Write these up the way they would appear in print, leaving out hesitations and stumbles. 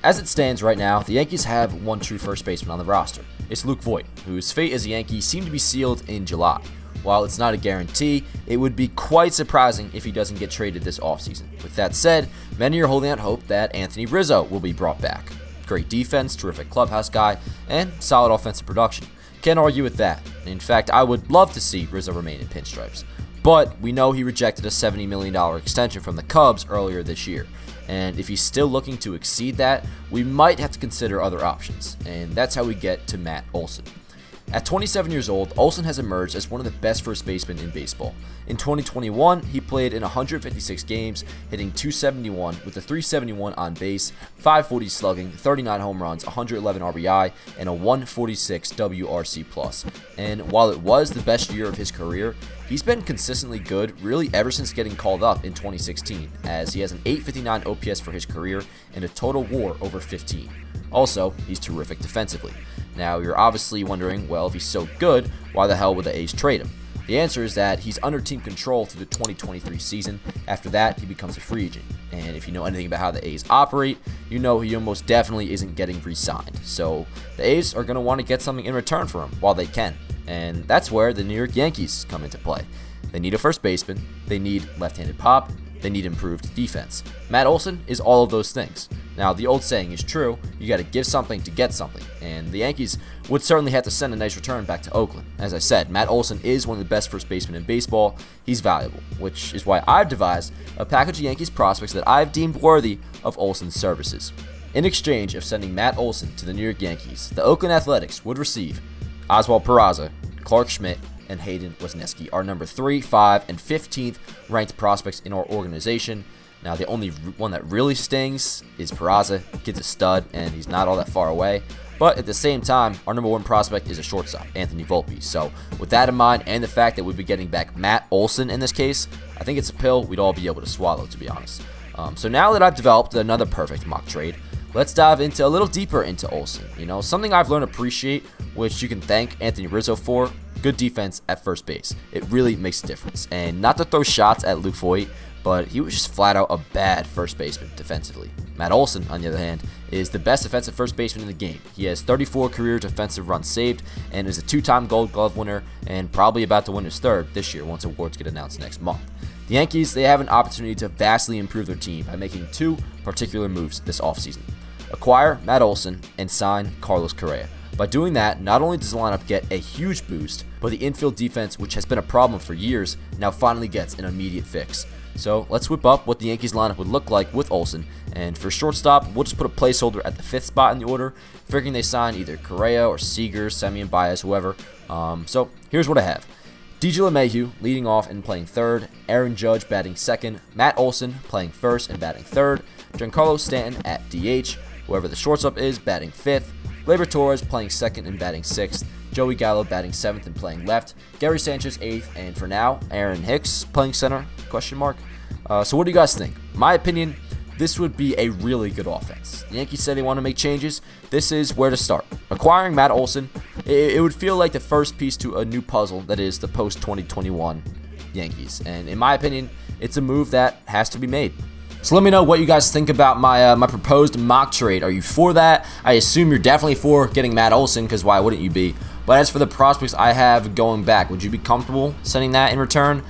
As it stands right now, the Yankees have one true first baseman on the roster. It's Luke Voit, whose fate as a Yankee seemed to be sealed in July. While it's not a guarantee, it would be quite surprising if he doesn't get traded this offseason. With that said, many are holding out hope that Anthony Rizzo will be brought back. Great defense, terrific clubhouse guy, and solid offensive production. Can't argue with that. In fact, I would love to see Rizzo remain in pinstripes. But we know he rejected a $70 million extension from the Cubs earlier this year. And if he's still looking to exceed that, we might have to consider other options. And that's how we get to Matt Olson. At 27 years old, Olson has emerged as one of the best first basemen in baseball. In 2021, he played in 156 games, hitting .271 with a .371 on base, .540 slugging, 39 home runs, 111 RBI, and a .146 WRC+. And while it was the best year of his career, he's been consistently good really ever since getting called up in 2016, as he has an .859 OPS for his career and a total WAR over 15. Also, he's terrific defensively. Now, you're obviously wondering, well, if he's so good, why the hell would the A's trade him? The answer is that he's under team control through the 2023 season. After that, he becomes a free agent. And if you know anything about how the A's operate, you know he almost definitely isn't getting re-signed. So the A's are going to want to get something in return for him while they can. And that's where the New York Yankees come into play. They need a first baseman, they need left-handed pop, they need improved defense. Matt Olson is all of those things. Now, the old saying is true, you got to give something to get something, and the Yankees would certainly have to send a nice return back to Oakland. As I said, Matt Olson is one of the best first basemen in baseball. He's valuable, which is why I've devised a package of Yankees prospects that I've deemed worthy of Olson's services. In exchange of sending Matt Olson to the New York Yankees, the Oakland Athletics would receive Oswald Peraza, Clark Schmidt, and Hayden Wesneski, our number 3, 5, and 15th ranked prospects in our organization. Now, the only one that really stings is Peraza. Kid's a stud, and he's not all that far away. But at the same time, our number 1 prospect is a shortstop, Anthony Volpe. So with that in mind, and the fact that we'd be getting back Matt Olson in this case, I think it's a pill we'd all be able to swallow, to be honest. So now that I've developed another perfect mock trade, let's dive into a little deeper into Olson. You know, something I've learned to appreciate, which you can thank Anthony Rizzo for: good defense at first base. It really makes a difference. And not to throw shots at Luke Voit, but he was just flat out a bad first baseman defensively. Matt Olson, on the other hand, is the best defensive first baseman in the game. He has 34 career defensive runs saved and is a 2-time Gold Glove winner and probably about to win his 3rd this year once awards get announced next month. The Yankees, they have an opportunity to vastly improve their team by making 2 particular moves this offseason. Acquire Matt Olson and sign Carlos Correa. By doing that, not only does the lineup get a huge boost, but the infield defense, which has been a problem for years, now finally gets an immediate fix. So let's whip up what the Yankees lineup would look like with Olson, and for shortstop, we'll just put a placeholder at the 5th spot in the order, figuring they sign either Correa or Seager, Semien, Baez, whoever. So here's what I have. DJ LeMahieu leading off and playing 3rd, Aaron Judge batting 2nd, Matt Olson playing 1st and batting 3rd, Giancarlo Stanton at DH, whoever the shortstop is batting 5th, Gleyber Torres playing 2nd and batting 6th, Joey Gallo batting 7th and playing left, Gary Sanchez 8th, and for now, Aaron Hicks playing center, ? So what do you guys think? My opinion, this would be a really good offense. The Yankees said they want to make changes. This is where to start. Acquiring Matt Olson, it would feel like the first piece to a new puzzle that is the post-2021 Yankees. And in my opinion, it's a move that has to be made. So let me know what you guys think about my proposed mock trade. Are you for that? I assume you're definitely for getting Matt Olson, because why wouldn't you be? But as for the prospects I have going back, would you be comfortable sending that in return?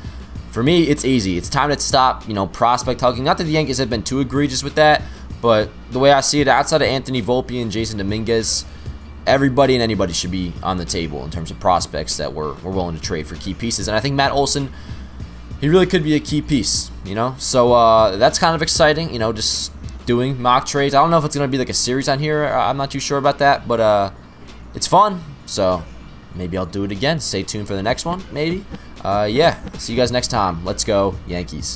For me, it's easy. It's time to stop, prospect hugging. Not that the Yankees have been too egregious with that, but the way I see it, outside of Anthony Volpe and Jason Dominguez, everybody and anybody should be on the table in terms of prospects that we're willing to trade for key pieces. And I think Matt Olson, he really could be a key piece, So that's kind of exciting, just doing mock trades. I don't know if it's going to be like a series on here. I'm not too sure about that, but it's fun. So maybe I'll do it again. Stay tuned for the next one, maybe. See you guys next time. Let's go, Yankees.